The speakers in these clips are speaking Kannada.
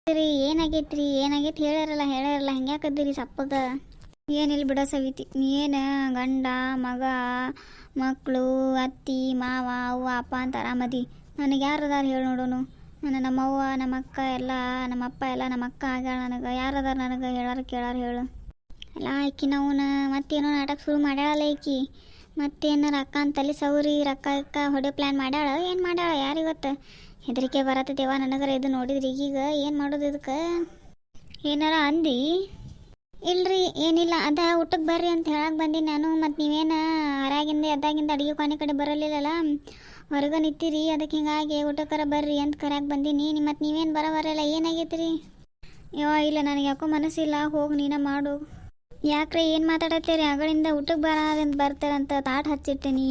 ರೀ ಏನಾಗೈತ್ರಿ ಏನಾಗೈತಿ ಹೇಳ್ಯಾರಲ್ಲ ಹೆಂಗ್ಯಾಕದ್ದೀರಿ ಸಪ್ಪಗ. ಏನಿಲ್ಲ ಬಿಡ ಸವಿತಿ, ಏನು ಗಂಡ ಮಗ ಮಕ್ಕಳು ಅತ್ತಿ ಮಾವ ಅವ್ವ ಅಪ್ಪ ಅಂತ ಆರಾಮದಿ. ನನಗೆ ಯಾರದಾರ ಹೇಳಿ ನೋಡೋನು. ನಮ್ಮವ್ವ ನಮ್ಮಕ್ಕ ಎಲ್ಲ ನಮ್ಮಪ್ಪ ಎಲ್ಲ ನಮ್ಮ ಅಕ್ಕ ಆಗ್ಯಾಳ. ನನಗೆ ಯಾರದಾರ ನನಗೆ ಕೇಳಾರ ಹೇಳು. ಅಲ್ಲ ಆಕಿ ನಾವುನ ಮತ್ತೇನೋ ನಾಟಕ ಶುರು ಮಾಡ್ಯಾಳಲ್ಲ ಈಕಿ. ಮತ್ತೇನಾರ ಅಕ್ಕ ಅಂತಲ್ಲಿ ಸೌರಿ ರೊಕ್ಕ ಹೊಡೆ ಪ್ಲ್ಯಾನ್ ಮಾಡ್ಯಾಳ ಏನು ಮಾಡ್ಯಾಳ ಯಾರಿಗೊತ್ತು. ಹೆದರಿಕೆ ಬರತ್ತದೇವ ನನಗರ ಇದು ನೋಡಿದ್ರಿ. ಈಗೀಗ ಏನು ಮಾಡೋದು ಇದಕ್ಕೆ? ಏನಾರ ಅಂದಿ? ಇಲ್ರಿ ಏನಿಲ್ಲ, ಅದ ಊಟಕ್ಕೆ ಬರ್ರಿ ಅಂತ ಹೇಳಕ್ಕೆ ಬಂದೀನಿ ನಾನು. ಮತ್ತು ನೀವೇನು ಹೊರಗಿಂದ ಅದಾಗಿಂದ ಅಡುಗೆ ಕೋಣೆ ಕಡೆ ಬರಲಿಲ್ಲಲ್ಲ, ಹೊರಗೆ ನಿಂತೀರಿ. ಅದಕ್ಕೆ ಹಿಂಗಾಗಿ ಊಟಕ್ಕರ ಬರ್ರಿ ಅಂತ ಕರ್ಯಾಕೆ ಬಂದೀನಿ. ಮತ್ತು ನೀವೇನು ಬರಲ್ಲ ಏನಾಗೈತಿ ರೀ? ಇಲ್ಲ ನನಗೆ ಯಾಕೋ ಮನಸ್ಸಿಲ್ಲ, ಹೋಗಿ ನೀನ ಮಾಡು. ಯಾಕ್ರೆ ಏನು ಮಾತಾಡತ್ತೀರಿ? ಆಗಳಿಂದ ಊಟಕ್ಕೆ ಬರೋದಂತ ಬರ್ತಾರಂತ ತಾಟ್ ಹಚ್ಚಿರ್ತೀನಿ.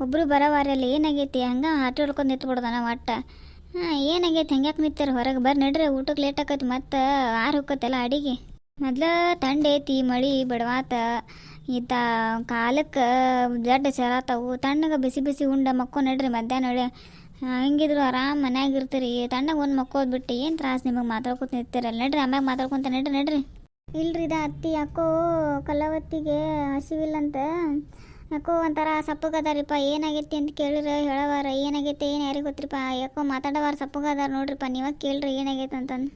ಒಬ್ಬರು ಬರೋವಾರಲ್ಲ ಏನಾಗೈತಿ? ಹಂಗೆ ಆಟೋ ಹೊಡ್ಕೊಂಡು ನಿಂತ್ಬಿಡ್ದಾನ ಒಟ್ಟ. ಏನಾಗೈತಿ? ಹೆಂಗ್ಯಾಕೆ ನಿಂತೀರಿ ಹೊರಗೆ? ಬರ್ರಿ ನಡ್ರಿ, ಊಟಕ್ಕೆ ಲೇಟ್ ಆಕೈತಿ. ಮತ್ತು ಹೋಗತ್ತೆಲ್ಲ ಅಡಿಗೆ. ಮೊದ್ಲು ತಂಡ ಐತಿ, ಮಳೆ ಬಿಡವಾತ ಈತ ಕಾಲಕ್ಕೆ ಜಡ್ಡ ಸೇರಾತವು. ತಣ್ಣಗೆ ಬಿಸಿ ಬಿಸಿ ಉಂಡ ಮಕ್ಕೋ ನಡ್ರಿ ಮಧ್ಯಾಹ್ನ ಒಳ್ಳೆ. ಹೆಂಗಿದ್ರು ಆರಾಮ್ ಮನ್ಯಾಗ ಇರ್ತೀರಿ. ತಣ್ಣಗೆ ಒಂದು ಮಕ್ಕೋದು ಬಿಟ್ಟು ಏನು ತ್ರಾಸು ನಿಮಗೆ? ಮಾತಾಡ್ಕೊತ ನಿಂತಿರಲ್ಲ. ನಡ್ರಿ ಆಮ್ಯಾಗ ಮಾತಾಡ್ಕೊತ ನಡ್ರಿ. ಇಲ್ರಿ ಅತ್ತಿ ಯಾಕೋ ಕಲ್ಲವತ್ತಿಗೆ ಹಸಿವಿಲ್ಲಂತ, ಯಾಕೋ ಒಂಥರ ಸಪ್ಪಗದಾರಿಪ್ಪ. ಏನಾಗೈತಿ ಅಂತ ಕೇಳಿರ ಹೇಳವಾರ. ಏನಾಗೈತೆ ಏನು ಯಾರಿಗೆ ಗೊತ್ತಿರಪ್ಪ. ಯಾಕೋ ಮಾತಾಡವಾರ ಸಪ್ಪಗದಾರ ನೋಡ್ರಿಪ್ಪ. ನೀವಾಗ ಕೇಳ್ರಿ ಏನಾಗೈತೆ ಅಂತಂದು.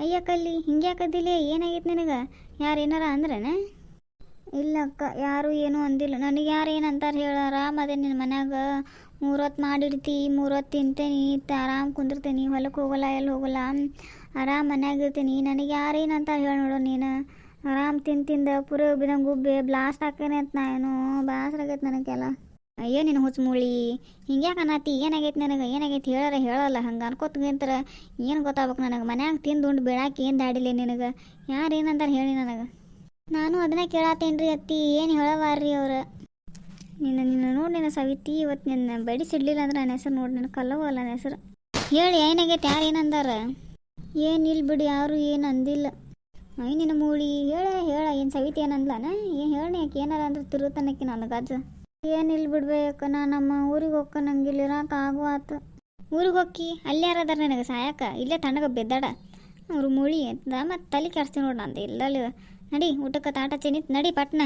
ಅಯ್ಯಕ್ಕಲ್ಲಿ ಹಿಂಗ್ಯಾಕದಿಲ್ಲ? ಏನಾಗೈತೆ ನಿನಗೆ? ಯಾರು ಏನಾರ ಅಂದ್ರೇನ? ಇಲ್ಲ ಅಕ್ಕ, ಯಾರು ಏನೂ ಅಂದಿಲ್ಲ ನನಗೆ. ಯಾರು ಏನಂತಾರೆ ಹೇಳ? ಆರಾಮ್ ಅದೇ ನಿನ್ನ ಮನ್ಯಾಗ 3 ಹೊತ್ತು ಮಾಡಿರ್ತಿ, 3 ಹೊತ್ತು ತಿಂತೇನಿ, ಆರಾಮ್ ಕುಂದಿರ್ತೀನಿ, ಹೊಲಕ್ಕೆ ಹೋಗಲ್ಲ ಎಲ್ಲಿ ಹೋಗಲ್ಲ, ಆರಾಮ್ ಮನ್ಯಾಗ ಇರ್ತೀನಿ. ನನಗೆ ಯಾರು ಏನಂತಾರೆ ಹೇಳಿ ನೋಡು ನೀನು. ಆರಾಮ್ ತಿಂದ ಪುರಿ ಬಿದಂಗೆ ಗುಬ್ಬೆ ಬ್ಲಾಸ್ಟ್ ಹಾಕೇನೆ ಅಂತ ನಾ ಏನು ಬ್ಯಾಸ್ರ ಆಗೈತೆ ನನಗೆಲ್ಲ. ಅಯ್ಯೋ ನೀನು ಹುಚ್ಚಮೂಳಿ ಹಿಂಗ್ಯಾಕೆ ಅನ್ನತ್ತಿ? ಏನಾಗೈತೆ ನನಗೆ? ಏನಾಗೈತೆ ಹೇಳಲ್ಲ. ಹಂಗೆ ಅನ್ಕೋತಂತರ ಏನು ಗೊತ್ತಾಗ್ಬೇಕು ನನಗೆ? ಮನ್ಯಾಗ ತಿಂದು ಉಂಡು ಬೀಳಾಕಿ ಏನು ದಾಡಿಲ್ಲ ನಿನಗೆ? ಯಾರು ಏನಂತಾರೆ ಹೇಳಿ ನನಗೆ? ನಾನು ಅದನ್ನ ಕೇಳತ್ತೇನೆ ರೀ ಅತ್ತಿ. ಏನು ಹೇಳವಾರ್ರಿ ಅವ್ರು? ನಿನ್ನ ನೋಡಿ ನಿನ್ನ ಸವಿತಿ ಇವತ್ತು ನಿನ್ನ ಬಡಿ ಸಿಡ್ಲಿಲ್ಲ ಅಂದ್ರೆ ನನ್ನ ಹೆಸರು ನೋಡಿ ನನಗೆ ಕಲ್ಲವಲ್ಲ ನನ್ನ ಹೆಸರು. ಹೇಳಿ ಏನಾಗೈತೆ? ಯಾರು ಏನಂದಾರ? ಏನಿಲ್ಲ ಬಿಡಿ, ಯಾರು ಏನು ಅಂದಿಲ್ಲ. ಅಯ್ಯ ನಿನ್ನ ಮೂಳಿ ಹೇಳ ಏನು ಸವಿತಿ ಏನಂದ್ಲಾನ? ಏನು ಹೇಳಿ ಯಾಕೆ ಏನಾರ ಅಂದ್ರೆ ತಿರುತನಕ್ಕೆ ನನಗೆ ಅಜ್ಜ. ಏನಿಲ್ಲ ಬಿಡ್ಬೇಕು, ನಾನು ನಮ್ಮ ಊರಿಗೆ ಹೋಗ್ಕ ನಂಗೆ ಇಲ್ಲಿ ಇರೋಕೆ ಆಗುವಾತು. ಊರಿಗೆ ಹೋಗಿ ಅಲ್ಲಿ ಯಾರದಾರ ನನಗೆ ಸಾಯಕ? ಇಲ್ಲೇ ತಣ್ಣಗೆ ಬೆದ್ದಾಡ ಅವ್ರು ಮೂಳಿ ಅಂತ. ಮತ್ತು ತಲೆ ಕೆಡ್ಸ್ತೀನಿ ನೋಡಿ ನಂದು. ಇಲ್ಲ ನಡಿ ಊಟಕ್ಕೆ ತಾಟ ಚೆನ್ನಿತ್ತು, ನಡಿ ಪಟ್ನ.